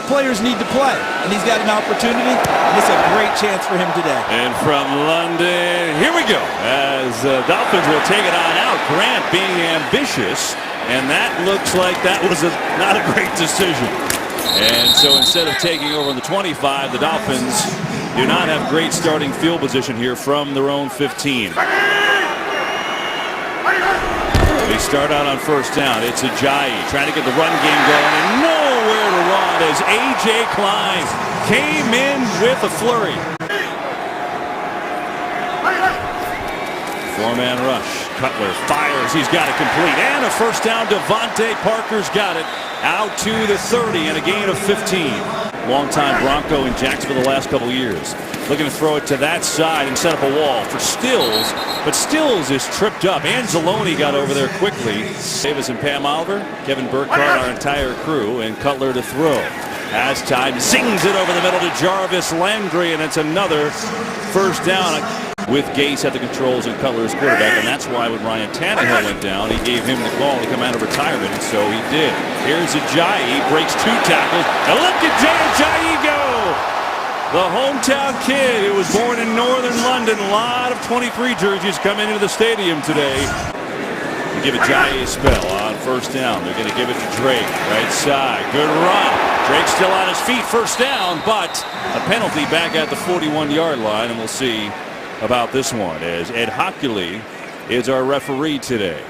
players need to play, and he's got an opportunity, and it's a great chance for him today. And from London, here we go, as Dolphins will take it on out. Grant being ambitious, and that looks like that was not a great decision. And so instead of taking over on the 25, the Dolphins do not have great starting field position here from their own 15. They start out on first down. It's Ajayi trying to get the run game going and nowhere to run as A.J. Klein came in with a flurry. Four-man rush. Cutler fires. He's got it complete. And a first down. Devontae Parker's got it out to the 30 and a gain of 15. Longtime Bronco in Jacksonville the last couple years. Looking to throw it to that side and set up a wall for Stills. But Stills is tripped up. Anzalone got over there quickly. Davis and Pam Oliver, Kevin Burkhardt, our entire crew, and Cutler to throw. Has time, zings it over the middle to Jarvis Landry, and it's another first down with Gase at the controls and Cutler as quarterback. And that's why when Ryan Tannehill went down, he gave him the call to come out of retirement, and so he did. Here's Ajayi, breaks 2 tackles, and look at Ajayi go! The hometown kid who was born in northern London. A lot of 23 jerseys come into the stadium today. They give Ajayi a spell on first down. They're going to give it to Drake. Right side. Good run. Drake's still on his feet. First down, but a penalty back at the 41-yard line. And we'll see about this one as Ed Hockley is our referee today.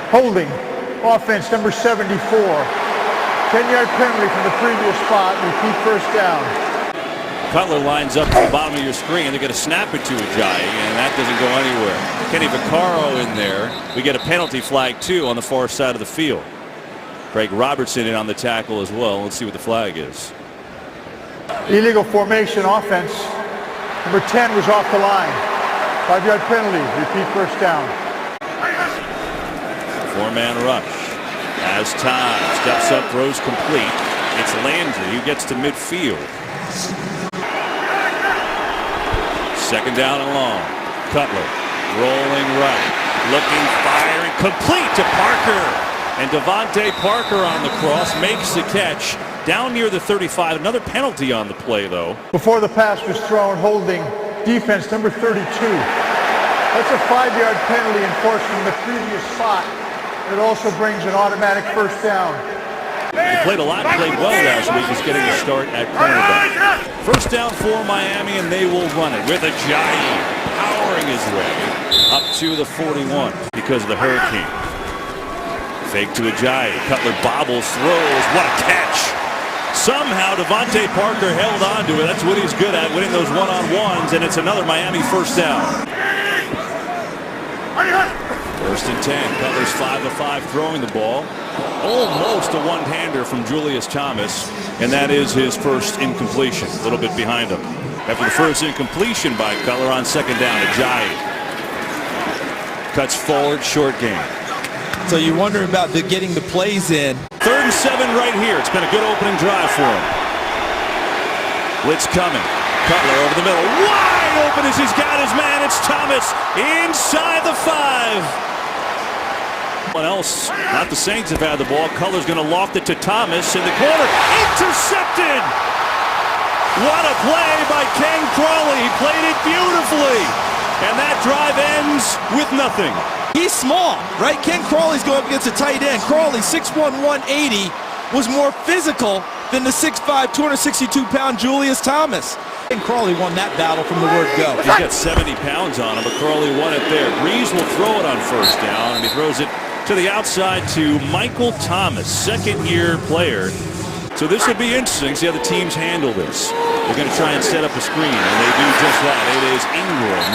Holding. Offense number 74. 10-yard penalty from the previous spot. Repeat first down. Cutler lines up at the bottom of your screen. They're going to snap it to Ajayi, and that doesn't go anywhere. Kenny Vaccaro in there. We get a penalty flag, too, on the far side of the field. Craig Robertson in on the tackle as well. Let's see what the flag is. Illegal formation offense. Number 10 was off the line. 5-yard penalty. Repeat first down. Four-man rush. As time steps up, throws complete. It's Landry who gets to midfield. Second down and long. Cutler rolling right, looking, firing, complete to Parker. And Devontae Parker on the cross makes the catch down near the 35. Another penalty on the play, though. Before the pass was thrown, holding defense number 32. That's a 5-yard penalty enforced from the previous spot. It also brings an automatic first down. He played a lot and played well last week. He's getting a start at cornerback. First down for Miami, and they will run it with Ajayi powering his way up to the 41 because of the hurricane. Fake to Ajayi. Cutler bobbles, throws. What a catch. Somehow Devontae Parker held on to it. That's what he's good at, winning those one-on-ones, and it's another Miami first down. First and 10. Cutler's 5-of-5 throwing the ball. Almost a one-hander from Julius Thomas, and that is his first incompletion. A little bit behind him. After the first incompletion by Cutler on second down, Ajayi cuts forward, short game. So you're wondering about getting the plays in. 3rd and 7 right here. It's been a good opening drive for him. Blitz coming. Cutler over the middle. Wide open as he's got his man. It's Thomas inside the 5. Someone else, not the Saints, have had the ball. Cutler's going to loft it to Thomas in the corner. Intercepted! What a play by Ken Crawley. He played it beautifully. And that drive ends with nothing. He's small, right? Ken Crawley's going up against a tight end. Crawley, 6'1", 180, was more physical than the 6'5", 262-pound Julius Thomas. And Crawley won that battle from the word go. He's got 70 pounds on him, but Crawley won it there. Breeze will throw it on first down, and he throws it to the outside to Michael Thomas, second-year player. So this would be interesting. See how the teams handle this. They're going to try and set up a screen, and they do just that. It is Ingram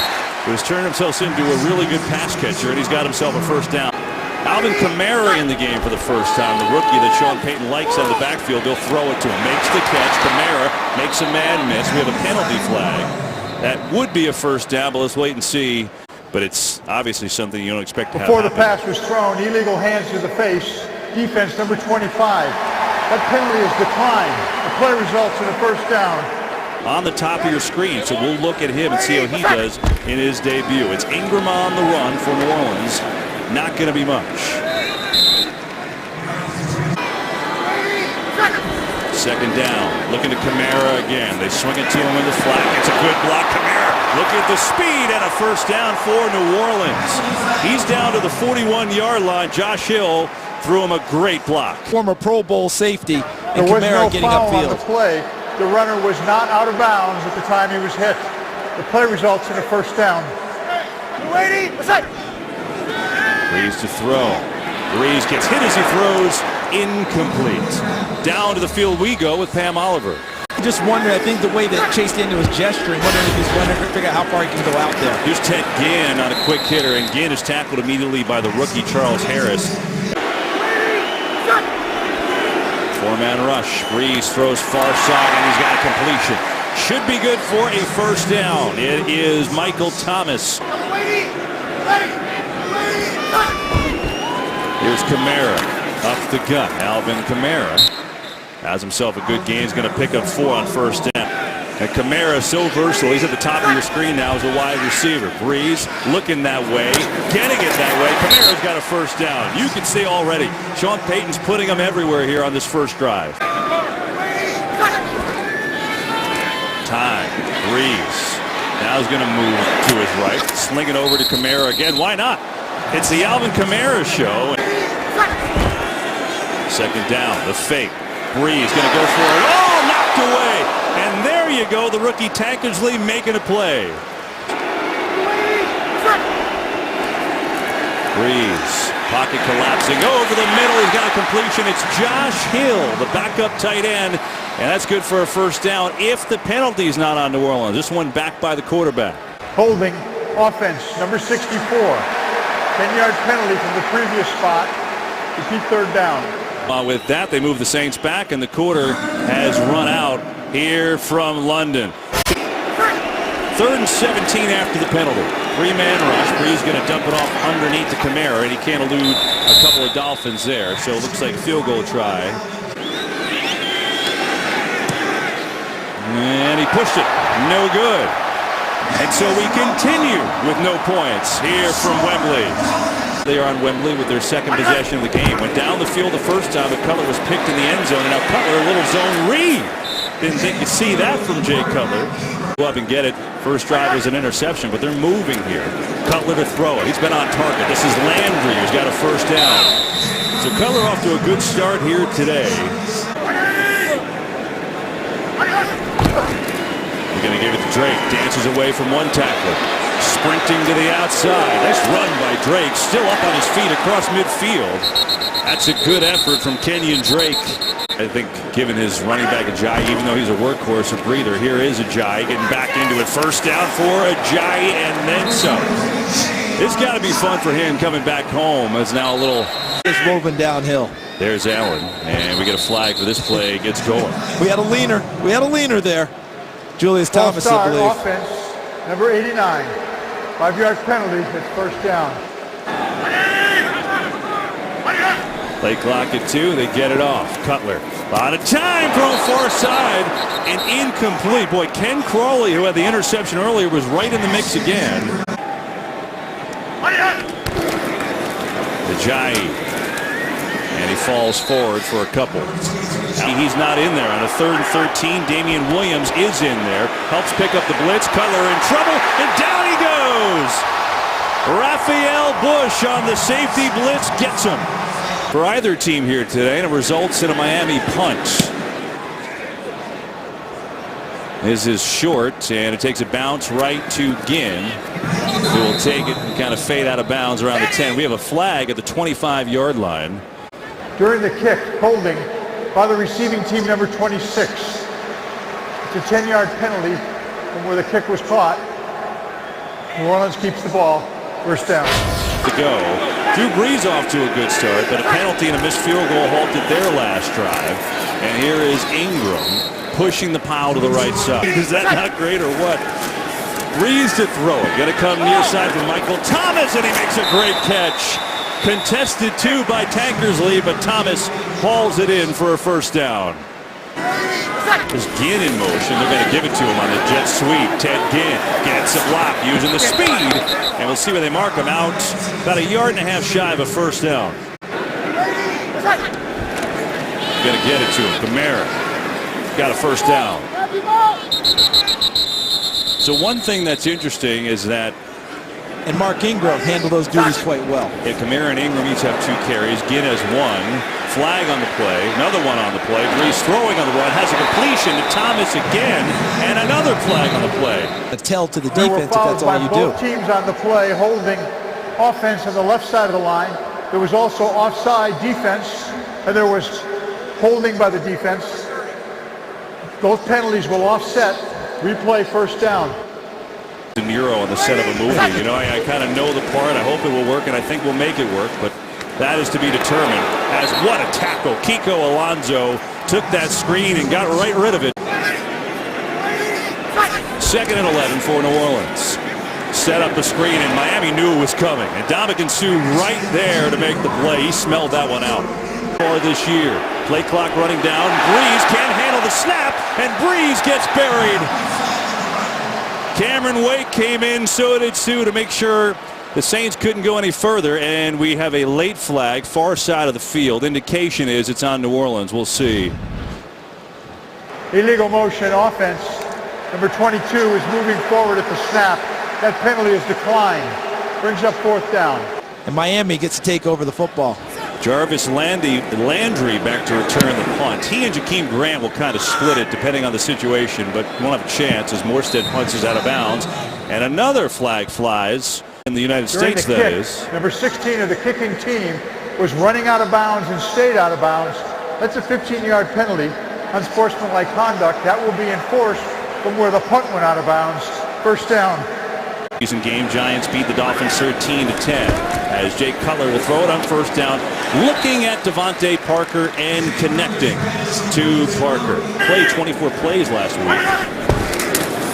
who has turned himself into a really good pass catcher, and he's got himself a first down. Alvin Kamara in the game for the first time. The rookie that Sean Payton likes out of the backfield. They'll throw it to him. Makes the catch. Kamara makes a man miss. We have a penalty flag. That would be a first down, but let's wait and see. But it's obviously something you don't expect to happen. Before the pass was thrown, illegal hands to the face. Defense number 25. That penalty is declined. The play results in a first down. On the top of your screen, so we'll look at him and see how he does in his debut. It's Ingram on the run for New Orleans. Not going to be much. Second down. Looking to Kamara again. They swing it to him in the flat. It's a good block. Kamara looking at the speed and a first down for New Orleans. He's down to the 41-yard line. Josh Hill threw him a great block. Former Pro Bowl safety and There was Kamara no getting foul on upfield. the play. The runner was not out of bounds at the time he was hit. The play results in a first down. Breeze to throw. Breeze gets hit as he throws. Incomplete. Down to the field we go with Pam Oliver. I just wonder, I think the way that Chase Daniel was gesturing, wondering if he's wondering to figure out how far he can go out there. Here's Ted Ginn on a quick hitter, and Ginn is tackled immediately by the rookie Charles Harris. Four-man rush. Breeze throws far side, and he's got a completion. Should be good for a first down. It is Michael Thomas. Here's Kamara up the gut. Alvin Kamara has himself a good game. He's going to pick up 4 on first down. And Kamara is so versatile. He's at the top of your screen now as a wide receiver. Breeze looking that way, getting it that way. Kamara's got a first down. You can see already Sean Payton's putting them everywhere here on this first drive. Time. Breeze. Now he's going to move to his right. Sling it over to Kamara again. Why not? It's the Alvin Kamara show. Second down. The fake. Breeze going to go for it. Oh, knocked away. And there you go. The rookie Tankersley making a play. Breeze. Pocket collapsing over the middle. He's got a completion. It's Josh Hill, the backup tight end. And that's good for a first down if the penalty's not on New Orleans. This one backed by the quarterback. Holding offense, number 64. 10-yard penalty from the previous spot to keep third down. With that, they move the Saints back, and the quarter has run out here from London. 3rd and 17 after the penalty. 3-man rush. Breeze going to dump it off underneath to Kamara, and he can't elude a couple of Dolphins there. So it looks like a field goal try. And he pushed it. No good. And so we continue with no points here from Wembley. They are on Wembley with their second possession of the game. Went down the field the first time, but Cutler was picked in the end zone. And now Cutler, a little zone read. Didn't think you'd see that from Jay Cutler. Go up and get it. First drive was an interception, but they're moving here. Cutler to throw it. He's been on target. This is Landry who's got a first down. So Cutler off to a good start here today. We're going to give it to Drake. Dances away from one tackler. Sprinting to the outside. Nice run by Drake. Still up on his feet across midfield. That's a good effort from Kenyon Drake. I think giving his running back Ajayi, even though he's a workhorse, a breather. Here is Ajayi getting back into it. First down for Ajayi and then some. It's got to be fun for him coming back home. It's now a little... It's woven downhill. There's Allen. And we get a flag for this play. Gets going. We had a leaner. We had a leaner there. Julius Thomas, I believe. Offense, number 89. 5-yard penalty. It's first down. Play clock at 2. They get it off. Cutler. Out of time. Thrown far side. And incomplete. Boy, Ken Crawley, who had the interception earlier, was right in the mix again. Ajayi. And he falls forward for a couple. He's not in there. On a 3rd and 13, Damian Williams is in there. Helps pick up the blitz. Cutler in trouble. And down he goes. Raphael Bush on the safety blitz gets him. For either team here today, and it results in a Miami punt. This is short, and it takes a bounce right to Ginn, who will take it and kind of fade out of bounds around the 10. We have a flag at the 25-yard line. During the kick, holding by the receiving team, number 26. It's a 10-yard penalty from where the kick was caught. New Orleans keeps the ball. First down. To go. Drew Brees off to a good start, but a penalty and a missed field goal halted their last drive. And here is Ingram pushing the pile to the right side. Is that not great or what? Brees to throw it. Going to come near side from Michael Thomas, and he makes a great catch. Contested 2 by Tankersley, but Thomas hauls it in for a first down. There's Ginn in motion. They're going to give it to him on the jet sweep. Ted Ginn gets a block using the speed. And we'll see where they mark him out. About 1.5 yards shy of a first down. Going to get it to him. Kamara got a first down. So one thing that's interesting is that And Mark Ingram handled those duties quite well. Kamara and Ingram each have 2 carries. Ginn has 1. Flag on the play. Another one on the play. Brees throwing on the run. Has a completion to Thomas again. And another flag on the play. A tell to the They were defense if that's fouled all by you do. both teams on the play, holding offense on the left side of the line. There was also offside defense, and there was holding by the defense. Both penalties will offset. Replay first down. De Niro on the set of a movie. You know, I kind of know the part. I hope it will work, and I think we'll make it work. But that is to be determined. As what a tackle. Kiko Alonso took that screen and got right rid of it. 2nd and 11 for New Orleans. Set up the screen, and Miami knew it was coming. And Ndamukong Suh right there to make the play. He smelled that one out. For this year. Play clock running down. Brees can't handle the snap, and Brees gets buried. Cameron Wake came in, so did Suh, to make sure the Saints couldn't go any further, and we have a late flag, far side of the field. Indication is it's on New Orleans. We'll see. Illegal motion offense. Number 22 is moving forward at the snap. That penalty is declined. Brings up 4th down. And Miami gets to take over the football. Jarvis Landry back to return the punt. He and Jakeem Grant will kind of split it depending on the situation, but won't have a chance as Morstead punts is out of bounds. And another flag flies in the United States, that is. Number 16 of the kicking team was running out of bounds and stayed out of bounds. That's a 15-yard penalty. Unsportsmanlike conduct. That will be enforced from where the punt went out of bounds. First down. Season game, Giants beat the Dolphins 13-10 as Jay Cutler will throw it on first down, looking at Devontae Parker and connecting to Parker. Played 24 plays last week.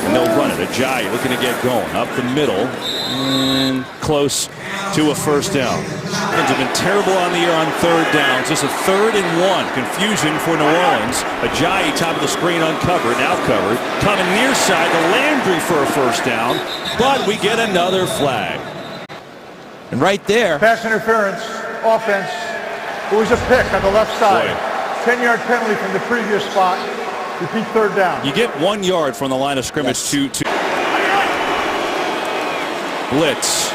And they'll run it. Ajayi looking to get going up the middle and close to a first down. Dolphins have been terrible on the year on 3rd downs. Just a 3rd and 1. Confusion for New Orleans. Ajayi top of the screen uncovered, now covered. Coming near side to Landry for a first down. But we get another flag. And right there. Pass interference, offense. It was a pick on the left side. 10-yard penalty from the previous spot. Repeat 3rd down. You get 1 yard from the line of scrimmage to blitz.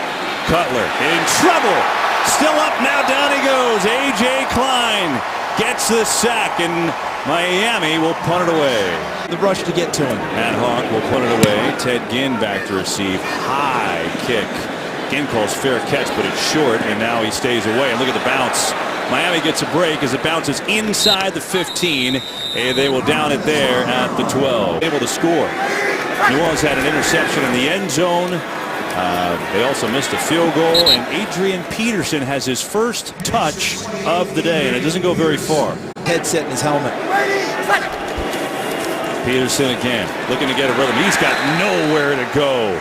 Cutler in trouble. Still up now, down he goes. A.J. Klein gets the sack, and Miami will punt it away. The rush to get to him. Matt Hawk will punt it away. Ted Ginn back to receive. High kick. Ginn calls fair catch, but it's short, and now he stays away. And look at the bounce. Miami gets a break as it bounces inside the 15. And they will down it there at the 12. Able to score. New Orleans had an interception in the end zone. They also missed a field goal, and Adrian Peterson has his first touch of the day, and it doesn't go very far. Headset in his helmet. Peterson again, looking to get a rhythm. He's got nowhere to go.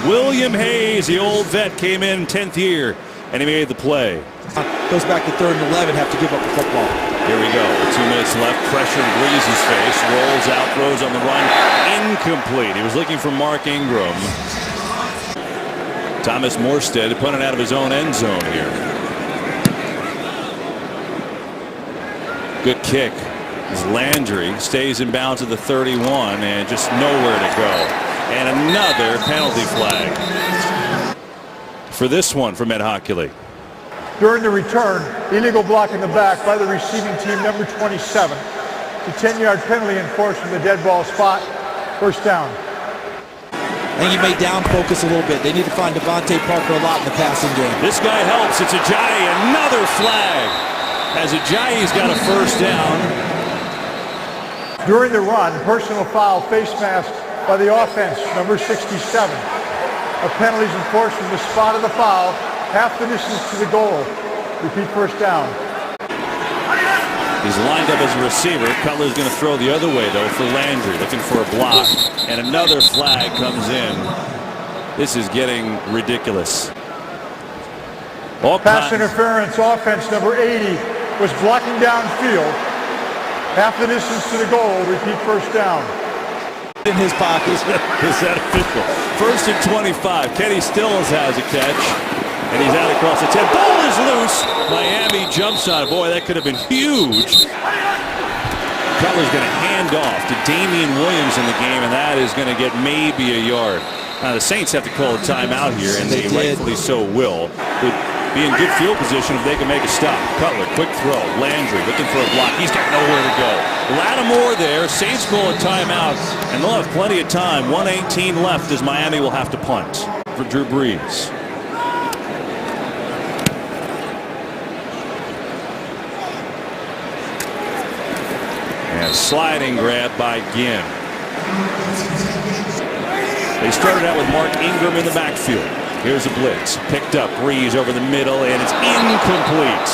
William Hayes, the old vet, came in 10th year, and he made the play. Goes back to 3rd and 11, have to give up the football. Here we go. 2 minutes left. Pressure in Breeze's face. Rolls out, throws on the run. Incomplete. He was looking for Mark Ingram. Thomas Morstead punting out of his own end zone here. Good kick. As Landry stays in bounds at the 31 and just nowhere to go. And another penalty flag for this one from Ed Hockley. During the return, illegal block in the back by the receiving team, number 27. The 10-yard penalty enforced from the dead ball spot. First down. I think he may down focus a little bit. They need to find Devontae Parker a lot in the passing game. This guy helps. It's Ajayi. Another flag. As Ajayi's got a first down. During the run, personal foul, face mask by the offense, number 67. A penalty is enforced from the spot of the foul, half the distance to the goal. Repeat first down. He's lined up as a receiver. Cutler's going to throw the other way, though, for Landry, looking for a block. And another flag comes in. This is getting ridiculous. Pass interference, offense, number 80, was blocking downfield. Half the distance to the goal. Repeat first down. In his pocket. Is that official? 1st and 25. Kenny Stills has a catch. And he's out across the 10. Ball is loose. Miami jumps on it. Boy, that could have been huge. Cutler's going to hand off to Damian Williams in the game, and that is going to get maybe a yard. Now, the Saints have to call a timeout here, and they rightfully so will. Would be in good field position if they can make a stop. Cutler, quick throw. Landry looking for a block. He's got nowhere to go. Lattimore there. Saints call a timeout, and they'll have plenty of time. 1:18 left as Miami will have to punt for Drew Brees. And sliding grab by Ginn. They started out with Mark Ingram in the backfield. Here's a blitz. Picked up. Brees over the middle, and it's incomplete.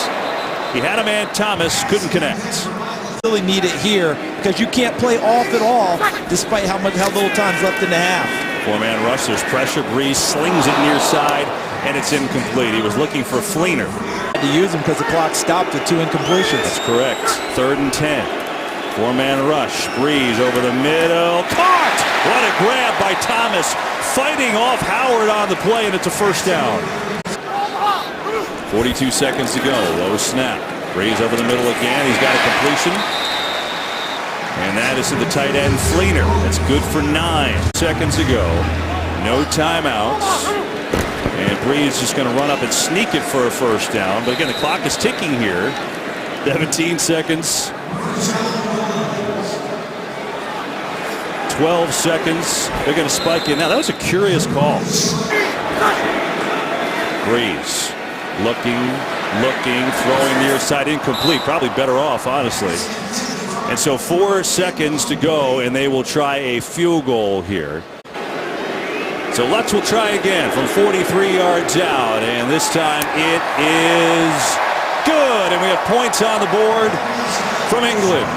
He had a man, Thomas, couldn't connect. Really need it here because you can't play off at all despite how little time's left in the half. Four-man rush. There's pressure. Brees slings it near side, and it's incomplete. He was looking for Fleener. Had to use him because the clock stopped at 2 incompletions. That's correct. 3rd and 10. Four-man rush. Brees over the middle. Caught! What a grab by Thomas. Fighting off Howard on the play, and it's a first down. 42 seconds to go. Low snap. Brees over the middle again. He's got a completion. And that is to the tight end, Fleener. That's good for 9 seconds to go. No timeouts. And Brees just going to run up and sneak it for a first down. But again, the clock is ticking here. 17 seconds. 12 seconds. They're going to spike it. Now, that was a curious call. Brees looking, throwing near side, incomplete. Probably better off, honestly. And so 4 seconds to go, and they will try a field goal here. So Lutz will try again from 43 yards out, and this time it is good. And we have points on the board from England.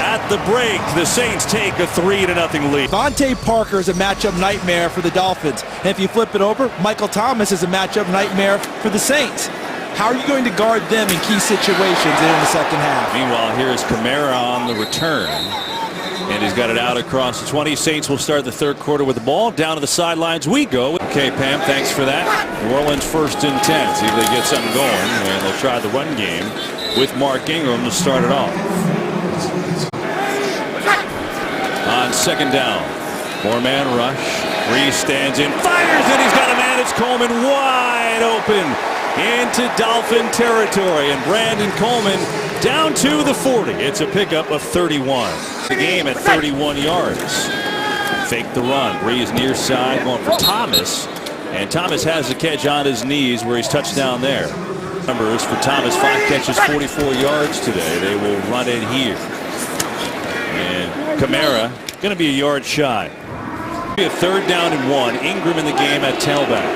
At the break, the Saints take a 3-0 lead. Devontae Parker is a matchup nightmare for the Dolphins. And if you flip it over, Michael Thomas is a matchup nightmare for the Saints. How are you going to guard them in key situations in the second half? Meanwhile, here is Kamara on the return. And he's got it out across the 20. Saints will start the third quarter with the ball. Down to the sidelines we go. Okay, Pam, thanks for that. New Orleans 1st and 10. See if they get something going. And they'll try the run game with Mark Ingram to start it off. On 2nd down, 4-man rush. Brees stands in, fires, and he's got a man. It's Coleman wide open into Dolphin territory, and Brandon Coleman down to the 40. It's a pickup of 31. The game at 31 yards. Fake the run. Brees near side going for Thomas, and Thomas has the catch on his knees where he's touchdown there. Numbers for Thomas: 5 catches, 44 yards today. They will run in here. And Kamara going to be a yard shy. Be a 3rd down and 1. Ingram in the game at tailback.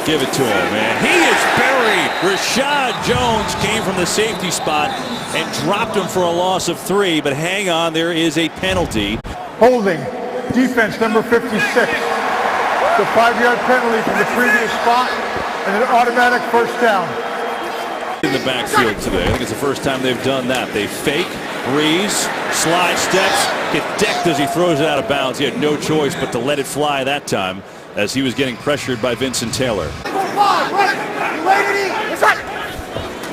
Give it to him, man. He is buried. Rashad Jones came from the safety spot and dropped him for a loss of 3. But hang on, there is a penalty. Holding. Defense number 56. The 5-yard penalty from the previous spot and an automatic first down. In the backfield today. I think it's the first time they've done that. They fake. Brees, slide steps, get decked as he throws it out of bounds. He had no choice but to let it fly that time as he was getting pressured by Vincent Taylor.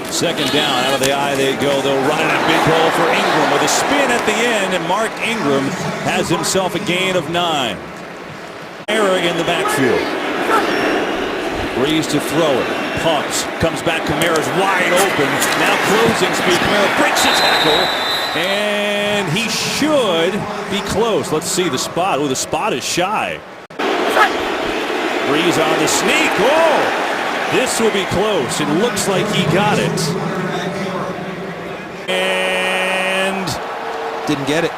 2nd down, out of the eye they go. They'll run in a big hole for Ingram with a spin at the end, and Mark Ingram has himself a gain of 9. Error in the backfield. Brees to throw it. Pumps. Comes back. Kamara's wide open. Now closing speed. Kamara breaks his tackle. And he should be close. Let's see the spot. Oh, the spot is shy. Brees on the sneak. Oh! This will be close. It looks like he got it. And didn't get it.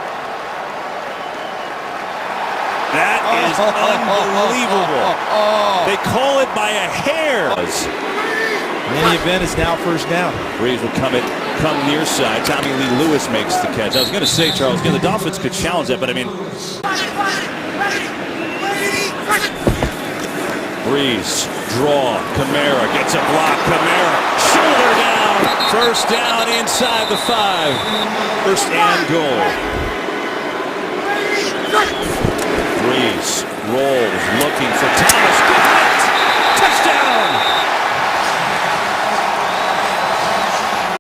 That is unbelievable. They call it by a hair. In any event, it's now first down. Brees will come near side. Tommy Lee Lewis makes the catch. I was going to say, Charles, again, the Dolphins could challenge that, but I mean, Brees, draw, Kamara gets a block. Kamara, shoulder down. First down inside the 5. First and goal. Brees rolls, looking for Thomas. Got it! Touchdown!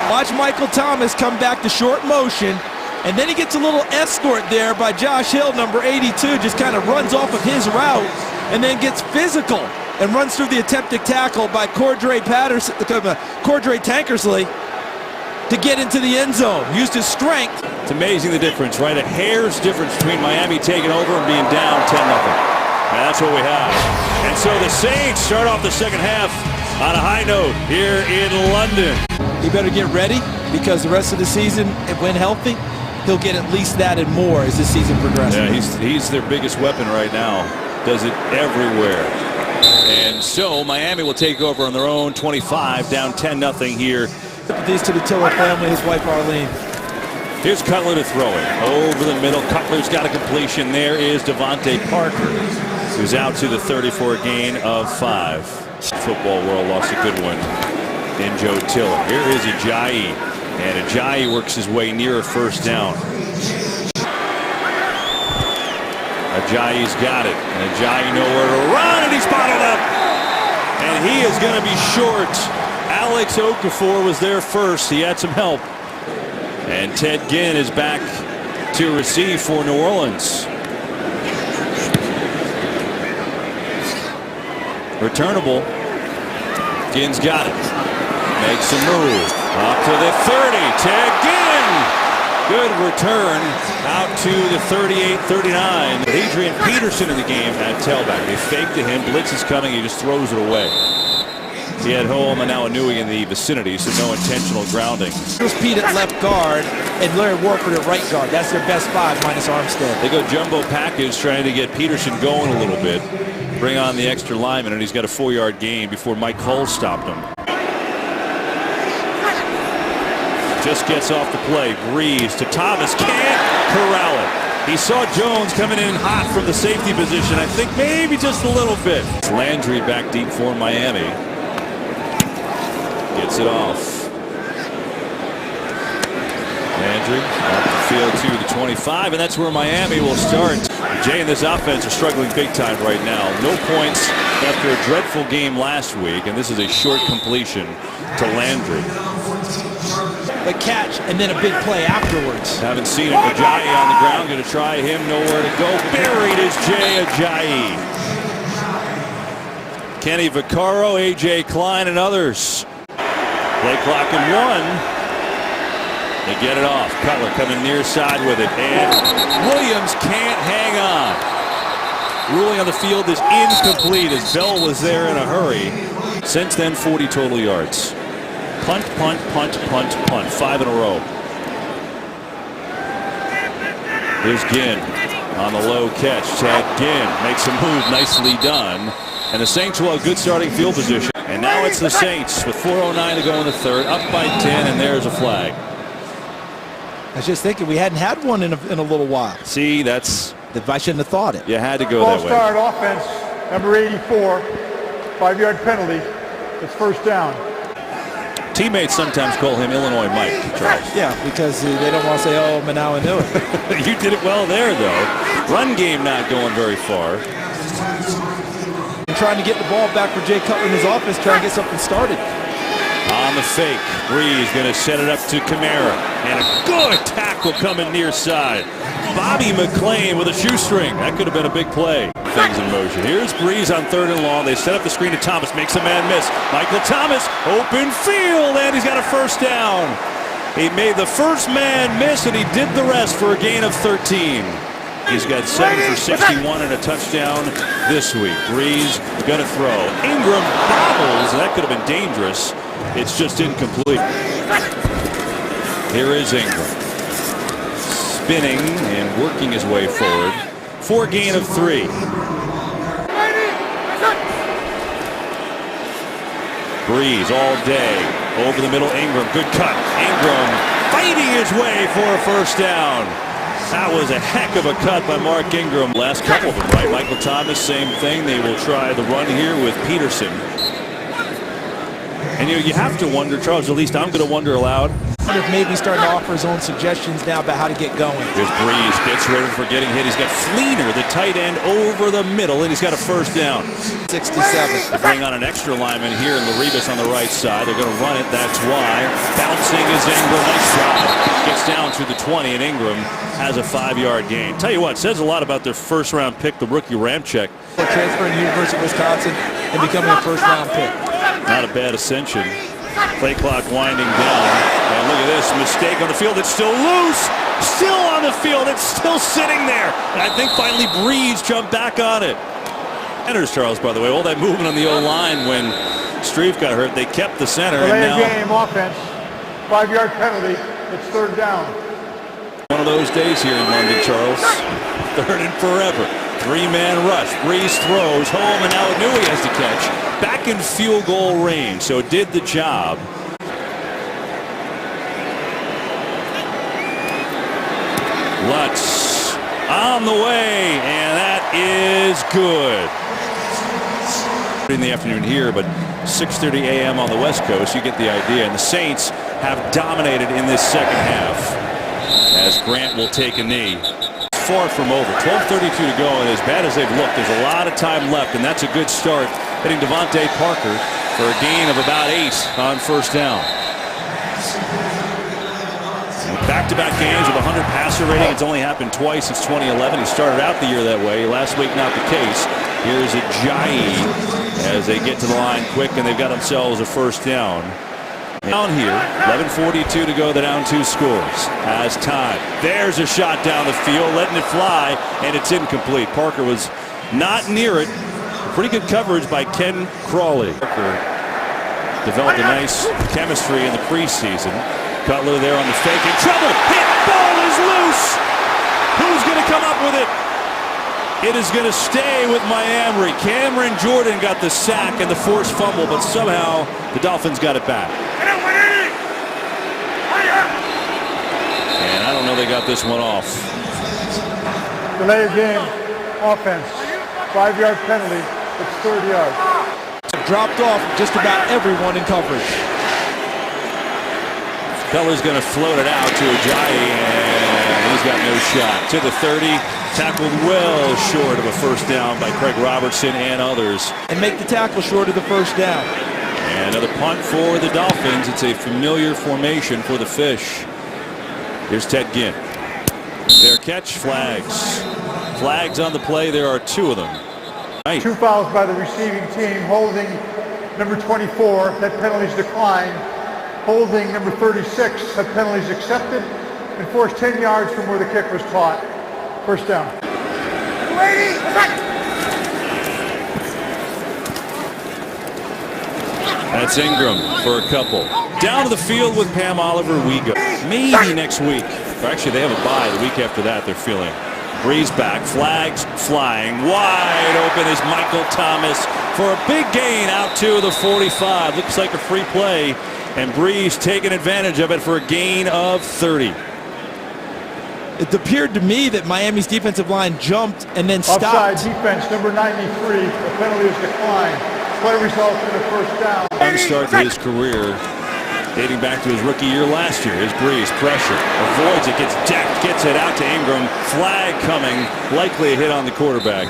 Watch Michael Thomas come back to short motion, and then he gets a little escort there by Josh Hill, number 82, just kind of runs off of his route and then gets physical and runs through the attempted tackle by Cordray Tankersley to get into the end zone. Used his strength. It's amazing the difference, right? A hair's difference between Miami taking over and being down 10-0. And that's what we have. And so the Saints start off the second half on a high note here in London. He better get ready, because the rest of the season, when healthy, he'll get at least that and more as the season progresses. Yeah, he's their biggest weapon right now. Does it everywhere. And so Miami will take over on their own 25, down 10-0 here. These to the Tiller family, his wife Arlene. Here's Cutler to throw it. Over the middle, Cutler's got a completion. There is Devontae Parker, who's out to the 30 for a gain of 5. Football world lost a good one in Joe Tiller. Here is Ajayi, and Ajayi works his way near a first down. Ajayi's got it, and Ajayi nowhere to run, and he's bottled up. And he is going to be short. Alex Okafor was there first. He had some help. And Ted Ginn is back to receive for New Orleans. Returnable. Ginn's got it. Makes a move. Up to the 30. Ted Ginn. Good return out to the 38-39. Adrian Peterson in the game at tailback. They fake to him. Blitz is coming. He just throws it away. He had home and now Inouye in the vicinity, so no intentional grounding. Here's Pete at left guard and Larry Warford at right guard. That's their best 5 minus Armstead. They go jumbo package trying to get Peterson going a little bit. Bring on the extra lineman, and he's got a 4-yard gain before Mike Hull stopped him. Just gets off the play. Breeze to Thomas. Can't corral it. He saw Jones coming in hot from the safety position. I think maybe just a little bit. Landry back deep for Miami. Gets it off. Landry off the field to the 25, and that's where Miami will start. Jay and this offense are struggling big time right now. No points after a dreadful game last week, and this is a short completion to Landry. A catch and then a big play afterwards. Haven't seen it. Ajayi on the ground, going to try him. Nowhere to go. Buried is Jay Ajayi. Kenny Vaccaro, A.J. Klein, and others. Play clock in 1. They get it off. Cutler coming near side with it, and Williams can't hang on. Ruling on the field is incomplete as Bell was there in a hurry. Since then, 40 total yards. Punt, punt, punt, punt, punt. 5 in a row. Here's Ginn on the low catch. Ted Ginn makes a move. Nicely done. And the Saints will have good starting field position. And now it's the Saints with 4:09 to go in the third. Up by 10, and there's a flag. I was just thinking we hadn't had one in a little while. See, that's... I shouldn't have thought it. You had to go that way. False start offense, number 84, 5-yard penalty. It's first down. Teammates sometimes call him Illinois Mike, Charles. Yeah, because they don't want to say, oh, Manawa knew it. You did it well there, though. Run game not going very far. And trying to get the ball back for Jay Cutler in his office, trying to get something started. On the fake, Breeze going to set it up to Kamara. And a good tackle coming near side. Bobby McClain with a shoestring. That could have been a big play. Things in motion. Here's Breeze on 3rd and long. They set up the screen to Thomas. Makes a man miss. Michael Thomas, open field, and he's got a first down. He made the first man miss, and he did the rest for a gain of 13. He's got 7 for 61 and a touchdown this week. Breeze going to throw. Ingram bobbles. That could have been dangerous. It's just incomplete. Here is Ingram. Spinning and working his way forward. For a gain of 3. Breeze all day. Over the middle, Ingram. Good cut. Ingram fighting his way for a first down. That was a heck of a cut by Mark Ingram. Last couple of them, right? Michael Thomas, same thing. They will try the run here with Peterson. And you have to wonder, Charles, at least I'm going to wonder aloud, Smith maybe starting to offer his own suggestions now about how to get going. Here's Breeze, gets ready for getting hit. He's got Fleener, the tight end, over the middle, and he's got a first down. 67. They bring on an extra lineman here, and Laribas on the right side. They're going to run it, that's why. Bouncing is Ingram, nice drive. Gets down to the 20, and Ingram has a 5-yard gain. Tell you what, says a lot about their first-round pick, the rookie Ramczyk. Transferring to the University of Wisconsin and becoming a first-round pick. Not a bad ascension. Play clock winding down. And look at this mistake on the field. It's still loose. Still on the field. It's still sitting there. And I think finally Breeze jumped back on it. Centers, Charles, by the way. All that movement on the O-line when Streve got hurt. They kept the center. Delay and now game offense. 5-yard penalty. It's third down. one of those days here in London, Charles. Third and forever. 3-man rush. Breeze throws home, and now Nui has to catch. Back in field goal range, so it did the job. Lutz on the way, and that is good. In the afternoon here, but 6:30 a.m. on the West Coast, you get the idea. And the Saints have dominated in this second half as Grant will take a knee. Far from over. 12:32 to go, and as bad as they've looked, there's a lot of time left, and that's a good start. Hitting Devontae Parker for a gain of about 8 on first down. Back-to-back games with 100 passer rating. It's only happened twice since 2011. He started out the year that way. Last week, not the case. Here's Ajayi as they get to the line quick, and they've got themselves a first down. Down here, 11:42 to go. The down 2 scores. Has time. There's a shot down the field, letting it fly, and it's incomplete. Parker was not near it. Pretty good coverage by Ken Crawley. Parker developed a nice chemistry in the preseason. Cutler there on the fake. In trouble. Hit. Ball is loose. Who's going to come up with it? It is going to stay with Miami. Cameron Jordan got the sack and the forced fumble, but somehow the Dolphins got it back. And I don't know they got this one off. Delay game offense. 5-yard penalty. It's 3rd yard. Dropped off just about everyone in coverage. Feller's going to float it out to Ajayi, and he's got no shot. To the 30, tackled well short of a first down by Craig Robertson and others. And make the tackle short of the first down. And another punt for the Dolphins. It's a familiar formation for the Fish. Here's Ted Ginn. Their catch, flags. Flags on the play. There are 2 of them. Right. 2 fouls by the receiving team. Holding number 24. That penalty's declined. Holding number 36. That penalty's accepted. And forced 10 yards from where the kick was caught. First down. That's Ingram for a couple. Down to the field with Pam Oliver we go. Maybe next week. Or actually, they have a bye the week after that, they're feeling. Breeze back, flags flying. Wide open is Michael Thomas for a big gain out to the 45. Looks like a free play, and Breeze taking advantage of it for a gain of 30. It appeared to me that Miami's defensive line jumped and then stopped. Offside defense, number 93. The penalty is declined. Play results in a first down. One start to his career, dating back to his rookie year last year. His Breeze, pressure, avoids it, gets decked, gets it out to Ingram. Flag coming, likely a hit on the quarterback.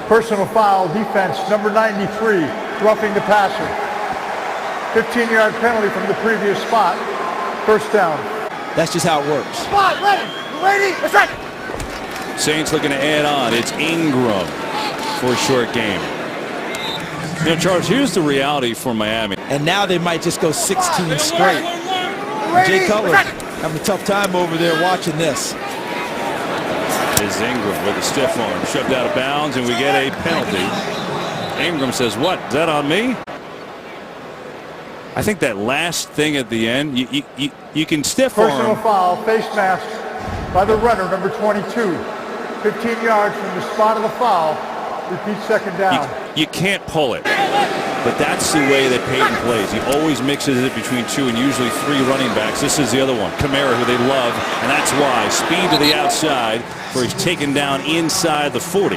Personal foul defense, number 93, roughing the passer. 15-yard penalty from the previous spot. First down. That's just how it works. Spot, ready, let's right. Saints looking to add on. It's Ingram for a short game. You know, Charles, here's the reality for Miami. And now they might just go 16 straight. Jay Cutler having a tough time over there watching this. Is Ingram with a stiff arm shoved out of bounds, and we get a penalty. Ingram says, "What? Is that on me?" I think that last thing at the end, you can stiff arm. Personal foul, face mask by the runner, number 22. 15 yards from the spot of the foul. Repeat second down. You can't pull it. But that's the way that Peyton plays. He always mixes it between 2 and usually 3 running backs. This is the other one, Kamara, who they love, and that's why. Speed to the outside, where he's taken down inside the 40.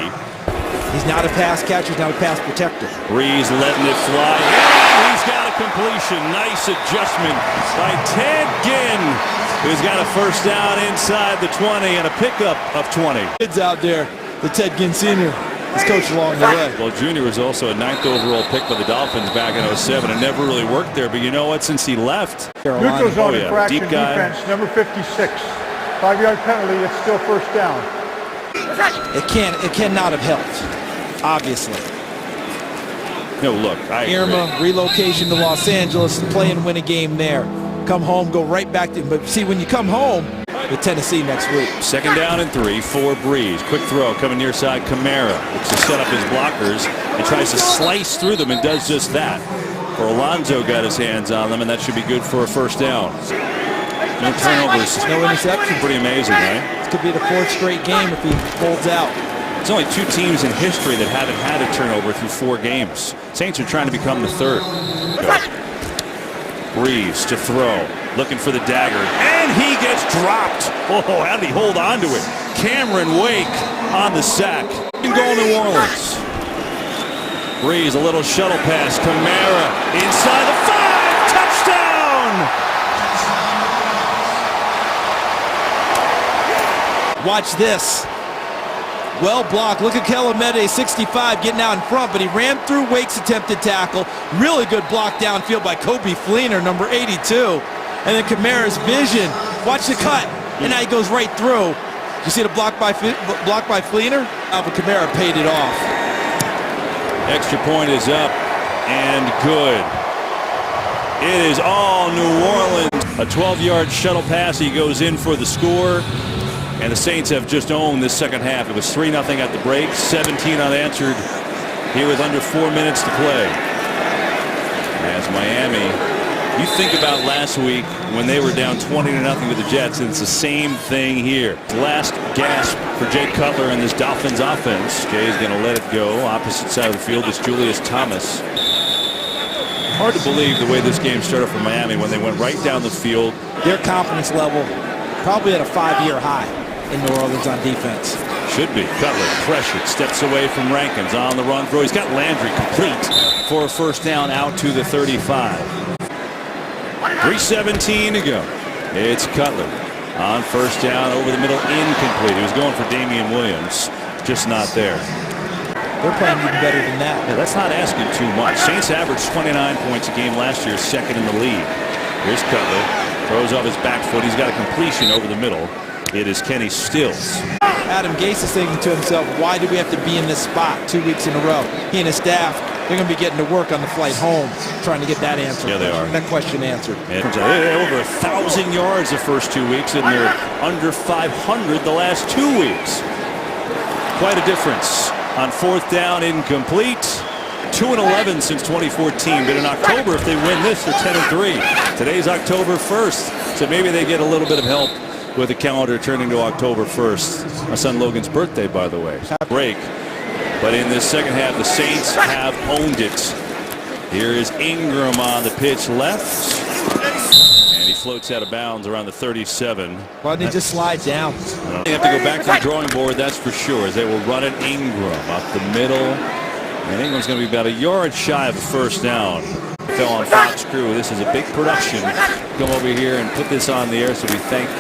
He's not a pass catcher, he's not a pass protector. Breeze letting it fly. Yeah, he's got a completion. Nice adjustment by Ted Ginn, who's got a first down inside the 20 and a pickup of 20. Kids out there, the Ted Ginn Sr. is coached along the way. Well, Junior was also a 9th overall pick by the Dolphins back in 07 and never really worked there. But you know what? Since he left, Neutral zone infraction, deep guy. defense, number 56. 5-yard penalty, it's still first down. It cannot have helped, obviously. No, look, Irma, relocation to Los Angeles, play and win a game there. Come home, go right back to, but see, when you come home with Tennessee next week. 2nd down and 3 for Breeze. Quick throw coming near side. Kamara looks to set up his blockers and tries to slice through them and does just that. Alonzo got his hands on them, and that should be good for a first down. No turnovers, no interception. Pretty amazing, right? This could be the 4th straight game if he holds out. There's only 2 teams in history that haven't had a turnover through 4 games. Saints are trying to become the 3rd. Breeze to throw, looking for the dagger, and he gets dropped. Oh, how did he hold on to it? Cameron Wake on the sack. And go New Orleans. Breeze, a little shuttle pass. Kamara inside the 5. Touchdown! Watch this. Well blocked. Look at Kelemede, 65, getting out in front, but he ran through Wake's attempted tackle. Really good block downfield by Kobe Fleener, number 82. And then Kamara's vision. Watch the cut. And now he goes right through. You see the block by Fleener? Alvin Kamara paid it off. Extra point is up and good. It is all New Orleans. A 12-yard shuttle pass. He goes in for the score. And the Saints have just owned this second half. It was 3-0 at the break, 17 unanswered here with under 4 minutes to play. As Miami, you think about last week when they were down 20-0 with the Jets, and it's the same thing here. Last gasp for Jay Cutler and this Dolphins offense. Jay's going to let it go. Opposite side of the field is Julius Thomas. Hard to believe the way this game started for Miami when they went right down the field. Their confidence level probably at a 5-year high in New Orleans on defense. Should be. Cutler pressured, steps away from Rankins on the run throw. He's got Landry complete for a first down out to the 35. 3:17 to go. It's Cutler on first down over the middle, incomplete. He was going for Damian Williams, just not there. They're playing even better than that. Yeah, that's not asking too much. Saints averaged 29 points a game last year, 2nd in the league. Here's Cutler. Throws off his back foot. He's got a completion over the middle. It is Kenny Stills. Adam Gase is thinking to himself, why do we have to be in this spot 2 weeks in a row? He and his staff, they're going to be getting to work on the flight home, trying to get that answer. Yeah, they are. That question answered. They're over 1,000 yards the first 2 weeks, and they're under 500 the last 2 weeks. Quite a difference. On 4th down, incomplete. 2-11 since 2014, but in October, if they win this, they're 10-3. Today's October 1st, so maybe they get a little bit of help with the calendar turning to October 1st. My son Logan's birthday, by the way. Break. But in this second half, the Saints have owned it. Here is Ingram on the pitch left. And he floats out of bounds around the 37. Why didn't he just slide down? They have to go back to the drawing board, that's for sure, as they will run it Ingram up the middle. And Ingram's going to be about a yard shy of a first down. Fell on Fox Crew. This is a big production. Come over here and put this on the air, so we thank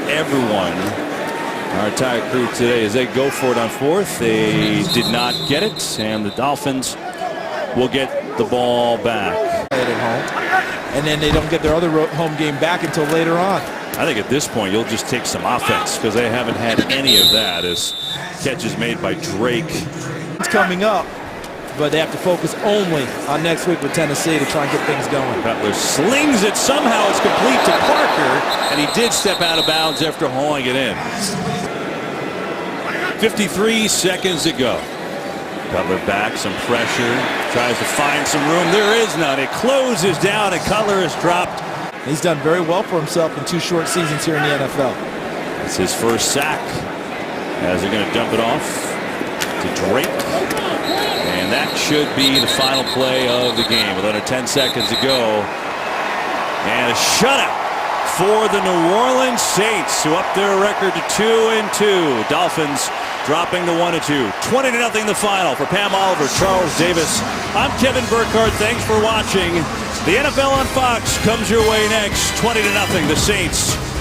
everyone, our entire crew today, as they go for it on 4th. They did not get it, and the Dolphins will get the ball back. At home. And then they don't get their other home game back until later on. I think at this point you'll just take some offense because they haven't had any of that as catches made by Drake. It's coming up, but they have to focus only on next week with Tennessee to try and get things going. Cutler slings it. Somehow it's complete to Parker, and he did step out of bounds after hauling it in. 53 seconds to go. Cutler back, some pressure, tries to find some room. There is none. It closes down, and Cutler is dropped. He's done very well for himself in 2 short seasons here in the NFL. It's his first sack as they're going to dump it off to Drake. And that should be the final play of the game with under 10 seconds to go. And a shutout for the New Orleans Saints, who up their record to 2-2. Dolphins dropping to 1-2. 20-0 the final. For Pam Oliver, Charles Davis, I'm Kevin Burkhardt. Thanks for watching. The NFL on Fox comes your way next. 20-0, the Saints